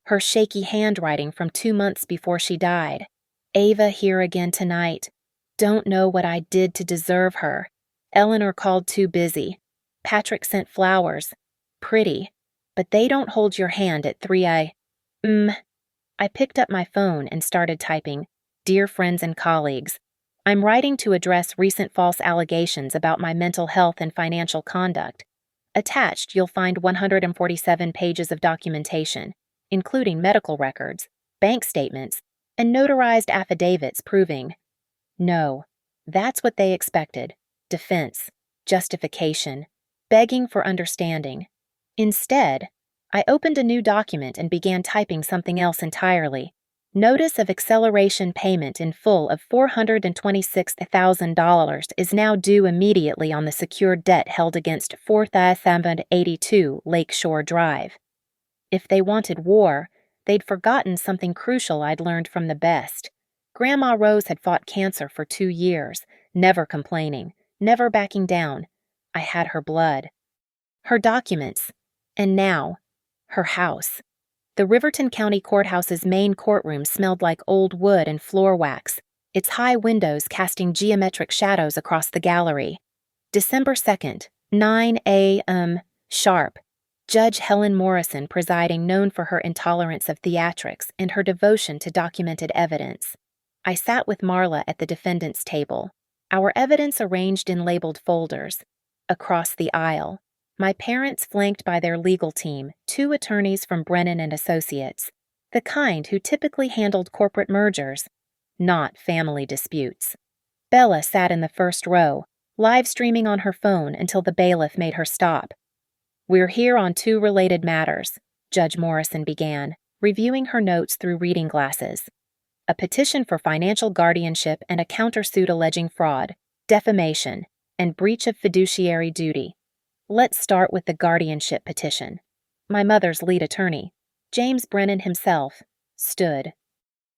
Her shaky handwriting from 2 months before she died. Ava here again tonight. Don't know what I did to deserve her. Eleanor called too busy. Patrick sent flowers. Pretty. But they don't hold your hand at 3 a.m. I picked up my phone and started typing, "Dear friends and colleagues, I'm writing to address recent false allegations about my mental health and financial conduct. Attached, you'll find 147 pages of documentation, including medical records, bank statements, and notarized affidavits proving." No, that's what they expected. Defense, justification, begging for understanding. Instead, I opened a new document and began typing something else entirely. Notice of acceleration payment in full of $426,000 is now due immediately on the secured debt held against 4082 Lakeshore Drive. If they wanted war, they'd forgotten something crucial I'd learned from the best. Grandma Rose had fought cancer for 2 years, never complaining, never backing down. I had her blood. Her documents. And now, her house. The Riverton County Courthouse's main courtroom smelled like old wood and floor wax, its high windows casting geometric shadows across the gallery. December 2nd, 9 a.m. sharp. Judge Helen Morrison presiding, known for her intolerance of theatrics and her devotion to documented evidence. I sat with Marla at the defendant's table, our evidence arranged in labeled folders. Across the aisle, my parents flanked by their legal team, 2 attorneys from Brennan and Associates, the kind who typically handled corporate mergers, not family disputes. Bella sat in the first row, live streaming on her phone until the bailiff made her stop. "We're here on 2 related matters," Judge Morrison began, reviewing her notes through reading glasses. "A petition for financial guardianship and a countersuit alleging fraud, defamation, and breach of fiduciary duty. Let's start with the guardianship petition." My mother's lead attorney, James Brennan himself, stood.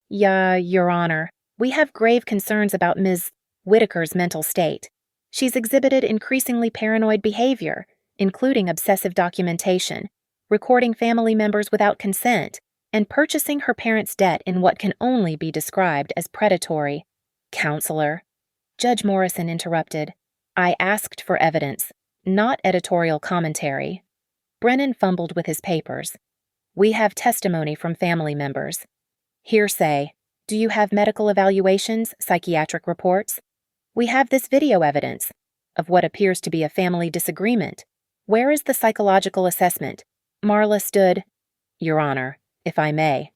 Your Honor, we have grave concerns about Ms. Whitaker's mental state. She's exhibited increasingly paranoid behavior, including obsessive documentation, recording family members without consent, and purchasing her parents' debt in what can only be described as predatory. Counselor. Judge Morrison interrupted. I asked for evidence, not editorial commentary. Brennan fumbled with his papers. We have testimony from family members. Hearsay. Do you have medical evaluations, psychiatric reports? We have this video evidence of what appears to be a family disagreement. Where is the psychological assessment? Marla stood. Your Honor, if I may.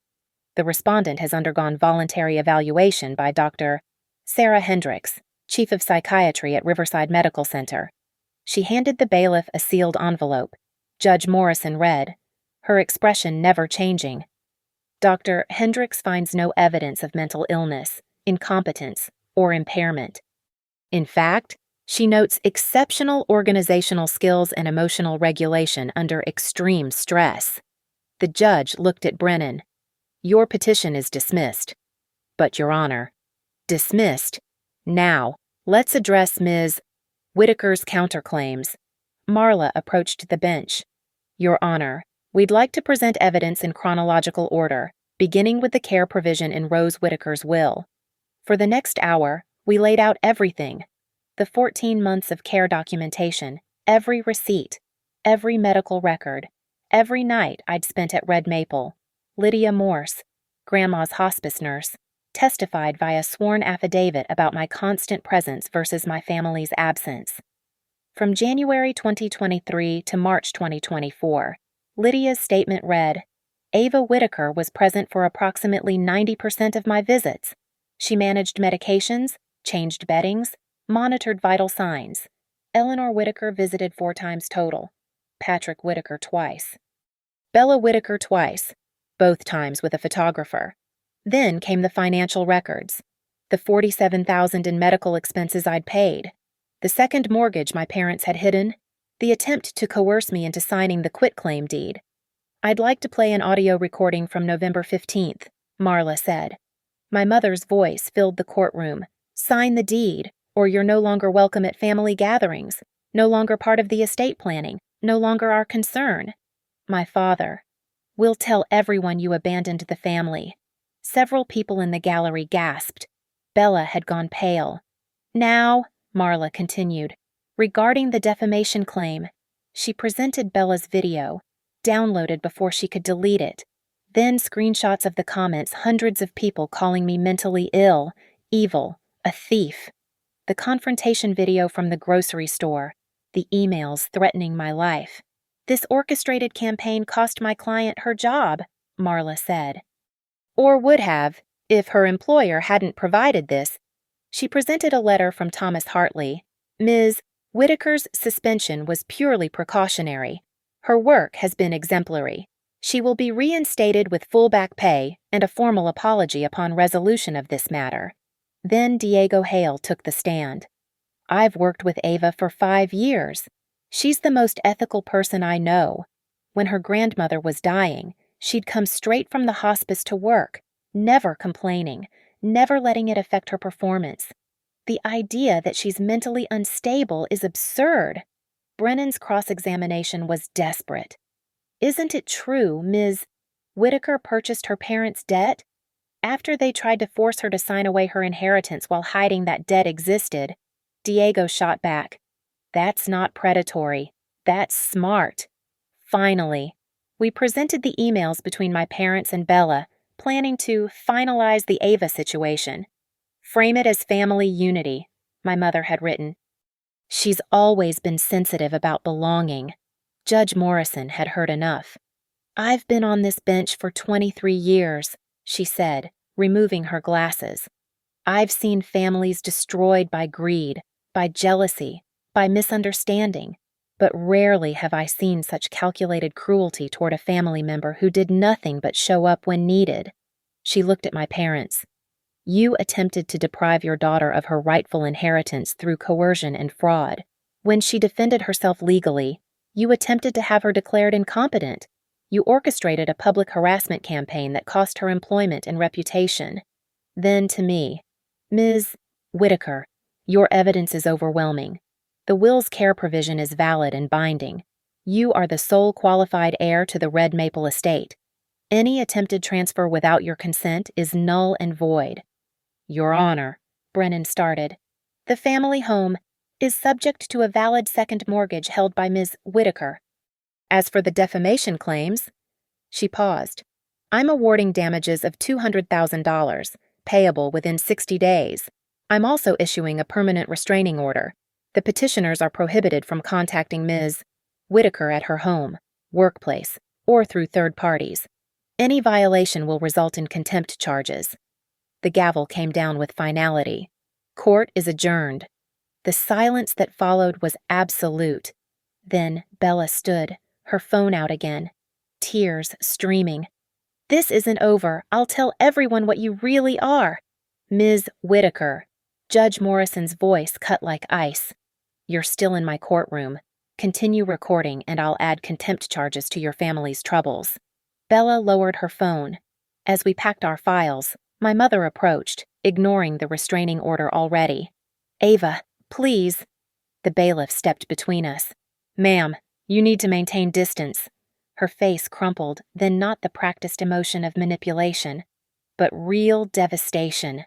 The respondent has undergone voluntary evaluation by Dr. Sarah Hendricks, chief of psychiatry at Riverside Medical Center. She handed the bailiff a sealed envelope. Judge Morrison read, her expression never changing. Dr. Hendricks finds no evidence of mental illness, incompetence, or impairment. In fact, she notes exceptional organizational skills and emotional regulation under extreme stress. The judge looked at Brennan. Your petition is dismissed. But, Your Honor, dismissed. Now, let's address Ms. Whitaker's counterclaims. Marla approached the bench. Your Honor, we'd like to present evidence in chronological order, beginning with the care provision in Rose Whitaker's will. For the next hour, we laid out everything. The 14 months of care documentation, every receipt, every medical record, every night I'd spent at Red Maple. Lydia Morse, Grandma's hospice nurse, testified via sworn affidavit about my constant presence versus my family's absence. From January 2023 to March 2024, Lydia's statement read, Ava Whitaker was present for approximately 90% of my visits. She managed medications, changed beddings, monitored vital signs. Eleanor Whitaker visited 4 times total. Patrick Whitaker twice. Bella Whitaker twice, both times with a photographer. Then came the financial records, the $47,000 in medical expenses I'd paid, the second mortgage my parents had hidden, the attempt to coerce me into signing the quitclaim deed. I'd like to play an audio recording from November 15th, Marla said. My mother's voice filled the courtroom. Sign the deed, or you're no longer welcome at family gatherings, no longer part of the estate planning, no longer our concern. My father, we'll tell everyone you abandoned the family. Several people in the gallery gasped. Bella had gone pale. Now, Marla continued, regarding the defamation claim, she presented Bella's video, downloaded before she could delete it, then screenshots of the comments, hundreds of people calling me mentally ill, evil, a thief. The confrontation video from the grocery store, the emails threatening my life. This orchestrated campaign cost my client her job, Marla said. Or would have, if her employer hadn't provided this. She presented a letter from Thomas Hartley. Ms. Whitaker's suspension was purely precautionary. Her work has been exemplary. She will be reinstated with full back pay and a formal apology upon resolution of this matter. Then Diego Hale took the stand. I've worked with Ava for 5 years. She's the most ethical person I know. When her grandmother was dying, she'd come straight from the hospice to work, never complaining, never letting it affect her performance. The idea that she's mentally unstable is absurd. Brennan's cross-examination was desperate. Isn't it true Ms. Whitaker purchased her parents' debt? After they tried to force her to sign away her inheritance while hiding that debt existed, Diego shot back. That's not predatory. That's smart. Finally, we presented the emails between my parents and Bella, planning to finalize the Ava situation. Frame it as family unity, my mother had written. She's always been sensitive about belonging. Judge Morrison had heard enough. I've been on this bench for 23 years, she said, removing her glasses. I've seen families destroyed by greed, by jealousy, by misunderstanding, but rarely have I seen such calculated cruelty toward a family member who did nothing but show up when needed. She looked at my parents. You attempted to deprive your daughter of her rightful inheritance through coercion and fraud. When she defended herself legally, you attempted to have her declared incompetent. You orchestrated a public harassment campaign that cost her employment and reputation. Then to me, Ms. Whitaker, your evidence is overwhelming. The will's care provision is valid and binding. You are the sole qualified heir to the Red Maple estate. Any attempted transfer without your consent is null and void. Your Honor, Brennan started, the family home is subject to a valid second mortgage held by Ms. Whitaker. As for the defamation claims, she paused. I'm awarding damages of $200,000, payable within 60 days. I'm also issuing a permanent restraining order. The petitioners are prohibited from contacting Ms. Whitaker at her home, workplace, or through third parties. Any violation will result in contempt charges. The gavel came down with finality. Court is adjourned. The silence that followed was absolute. Then Bella stood, her phone out again, tears streaming. "This isn't over. I'll tell everyone what you really are. Ms. Whitaker." Judge Morrison's voice cut like ice. "You're still in my courtroom. Continue recording and I'll add contempt charges to your family's troubles." Bella lowered her phone. As we packed our files, my mother approached, ignoring the restraining order already. "Ava, please." The bailiff stepped between us. "Ma'am, you need to maintain distance." Her face crumpled, then not the practiced emotion of manipulation, but real devastation.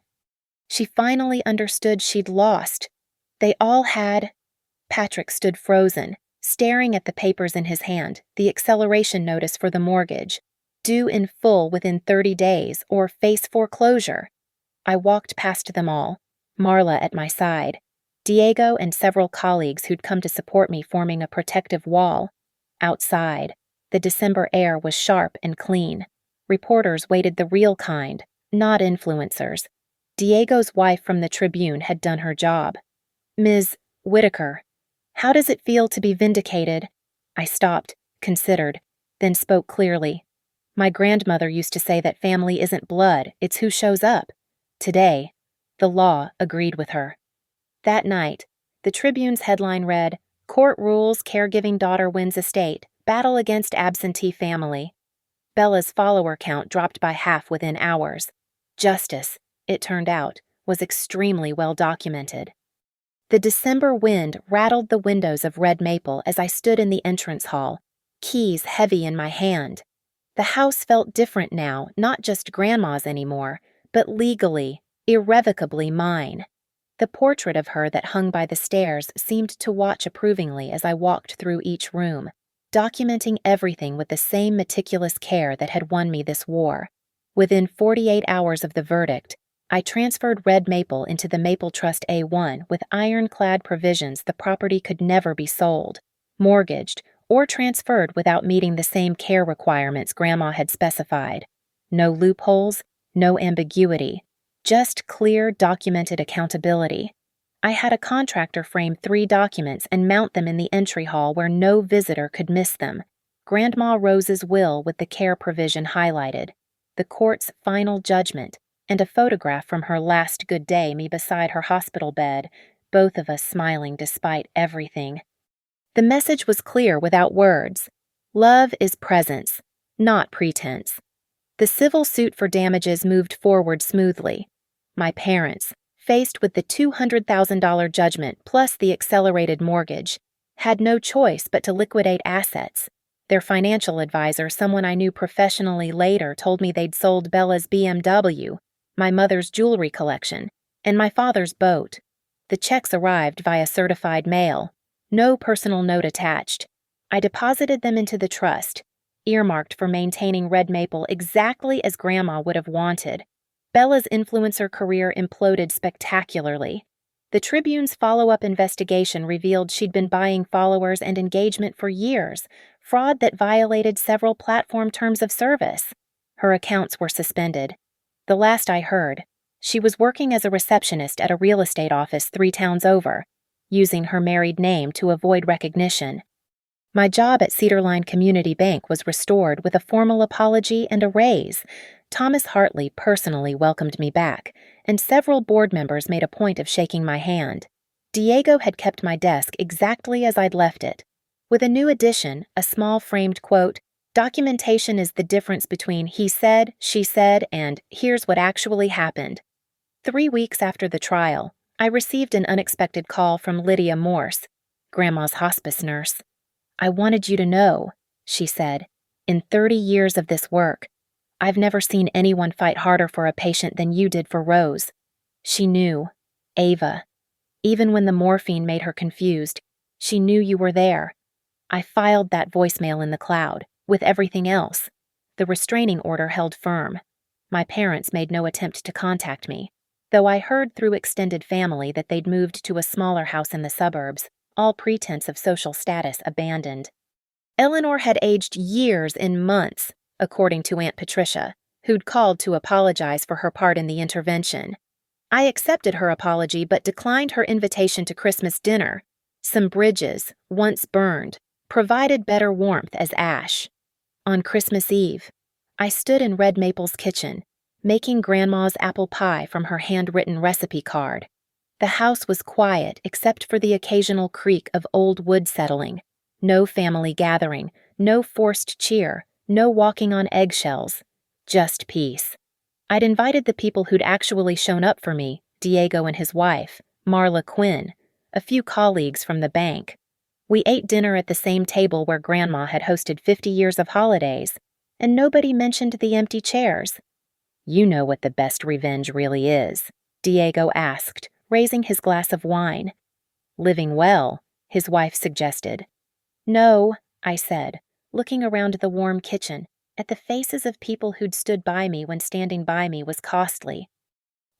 She finally understood she'd lost. They all had. Patrick stood frozen, staring at the papers in his hand, the acceleration notice for the mortgage, due in full within 30 days or face foreclosure. I walked past them all, Marla at my side, Diego and several colleagues who'd come to support me forming a protective wall. Outside, the December air was sharp and clean. Reporters waited the real kind, not influencers. Diego's wife from the Tribune had done her job. "Ms. Whitaker, how does it feel to be vindicated?" I stopped, considered, then spoke clearly. "My grandmother used to say that family isn't blood, it's who shows up." Today, the law agreed with her. That night, the Tribune's headline read, "Court rules caregiving daughter wins estate, battle against absentee family." Bella's follower count dropped by half within hours. Justice, it turned out, was extremely well documented. The December wind rattled the windows of Red Maple as I stood in the entrance hall, keys heavy in my hand. The house felt different now, not just Grandma's anymore, but legally, irrevocably mine. The portrait of her that hung by the stairs seemed to watch approvingly as I walked through each room, documenting everything with the same meticulous care that had won me this war. Within 48 hours of the verdict, I transferred Red Maple into the Maple Trust A1 with ironclad provisions the property could never be sold, mortgaged, or transferred without meeting the same care requirements Grandma had specified. No loopholes, no ambiguity, just clear, documented accountability. I had a contractor frame 3 documents and mount them in the entry hall where no visitor could miss them. Grandma Rose's will with the care provision highlighted, the court's final judgment, and a photograph from her last good day me beside her hospital bed, both of us smiling despite everything. The message was clear without words. Love is presence, not pretense. The civil suit for damages moved forward smoothly. My parents, faced with the $200,000 judgment plus the accelerated mortgage, had no choice but to liquidate assets. Their financial advisor, someone I knew professionally later, told me they'd sold Bella's BMW, my mother's jewelry collection, and my father's boat. The checks arrived via certified mail. No personal note attached. I deposited them into the trust, earmarked for maintaining Red Maple exactly as Grandma would have wanted. Bella's influencer career imploded spectacularly. The Tribune's follow-up investigation revealed she'd been buying followers and engagement for years, fraud that violated several platform terms of service. Her accounts were suspended. The last I heard, she was working as a receptionist at a real estate office 3 towns over, using her married name to avoid recognition. My job at Cedarline Community Bank was restored with a formal apology and a raise. Thomas Hartley personally welcomed me back, and several board members made a point of shaking my hand. Diego had kept my desk exactly as I'd left it. With a new addition, a small framed quote, "Documentation is the difference between he said, she said, and here's what actually happened." 3 weeks after the trial, I received an unexpected call from Lydia Morse, Grandma's hospice nurse. "I wanted you to know," she said, "in 30 years of this work, I've never seen anyone fight harder for a patient than you did for Rose." She knew, Ava. Even when the morphine made her confused, she knew you were there. I filed that voicemail in the cloud, with everything else. The restraining order held firm. My parents made no attempt to contact me, though I heard through extended family that they'd moved to a smaller house in the suburbs, all pretense of social status abandoned. Eleanor had aged years in months, according to Aunt Patricia, who'd called to apologize for her part in the intervention. I accepted her apology but declined her invitation to Christmas dinner. Some bridges, once burned, provided better warmth as ash. On Christmas Eve, I stood in Red Maple's kitchen, making Grandma's apple pie from her handwritten recipe card. The house was quiet except for the occasional creak of old wood settling. No family gathering, no forced cheer, no walking on eggshells. Just peace. I'd invited the people who'd actually shown up for me, Diego and his wife, Marla Quinn, a few colleagues from the bank. We ate dinner at the same table where Grandma had hosted 50 years of holidays, and nobody mentioned the empty chairs. "You know what the best revenge really is," Diego asked, raising his glass of wine. "Living well," his wife suggested. "No," I said, looking around the warm kitchen, at the faces of people who'd stood by me when standing by me was costly.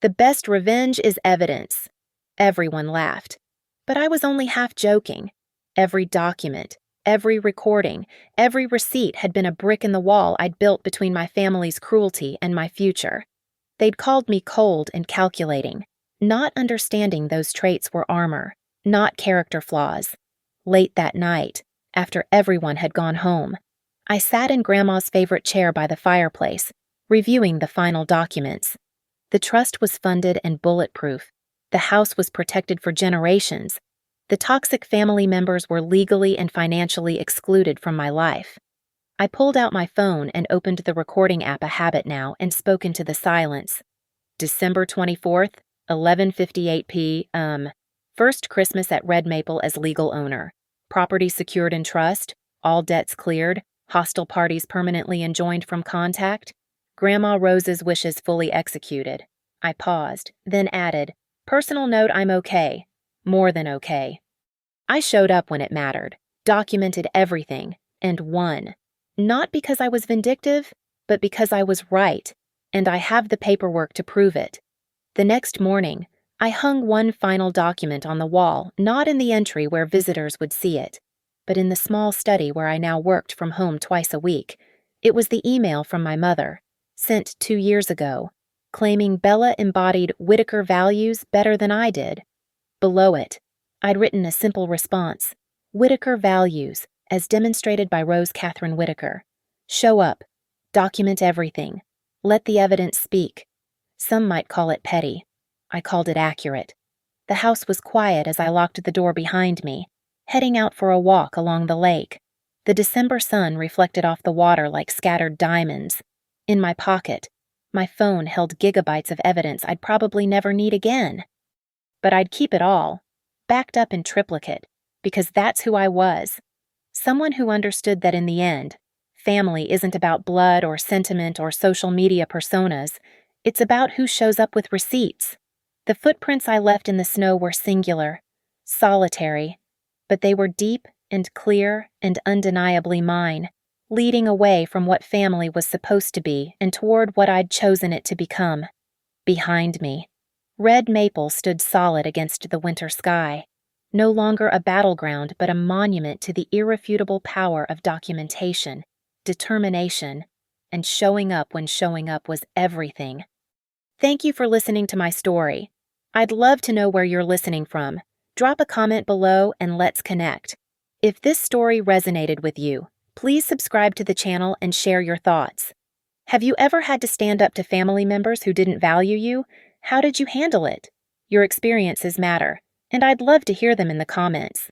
"The best revenge is evidence." Everyone laughed. But I was only half joking. Every document, every recording, every receipt had been a brick in the wall I'd built between my family's cruelty and my future. They'd called me cold and calculating, not understanding those traits were armor, not character flaws. Late that night, after everyone had gone home, I sat in Grandma's favorite chair by the fireplace, reviewing the final documents. The trust was funded and bulletproof. The house was protected for generations. The toxic family members were legally and financially excluded from my life. I pulled out my phone and opened the recording app, a habit now, and spoke into the silence. December 24th, 11:58 p.m. First Christmas at Red Maple as legal owner. Property secured in trust. All debts cleared. Hostile parties permanently enjoined from contact. Grandma Rose's wishes fully executed. I paused, then added, "Personal note, I'm okay. More than okay." I showed up when it mattered, documented everything, and won. Not because I was vindictive, but because I was right, and I have the paperwork to prove it. The next morning, I hung one final document on the wall, not in the entry where visitors would see it, but in the small study where I now worked from home twice a week. It was the email from my mother, sent 2 years ago, claiming Bella embodied Whitaker values better than I did. Below it, I'd written a simple response: Whitaker values, as demonstrated by Rose Catherine Whitaker. Show up. Document everything. Let the evidence speak. Some might call it petty. I called it accurate. The house was quiet as I locked the door behind me, heading out for a walk along the lake. The December sun reflected off the water like scattered diamonds. In my pocket, my phone held gigabytes of evidence I'd probably never need again. But I'd keep it all, backed up in triplicate, because that's who I was. Someone who understood that in the end, family isn't about blood or sentiment or social media personas. It's about who shows up with receipts. The footprints I left in the snow were singular, solitary, but they were deep and clear and undeniably mine, leading away from what family was supposed to be and toward what I'd chosen it to become. Behind me, Red Maple stood solid against the winter sky, no longer a battleground but a monument to the irrefutable power of documentation, determination, and showing up when showing up was everything. Thank you for listening to my story. I'd love to know where you're listening from. Drop a comment below and let's connect. If this story resonated with you, please subscribe to the channel and share your thoughts. Have you ever had to stand up to family members who didn't value you? How did you handle it? Your experiences matter, and I'd love to hear them in the comments.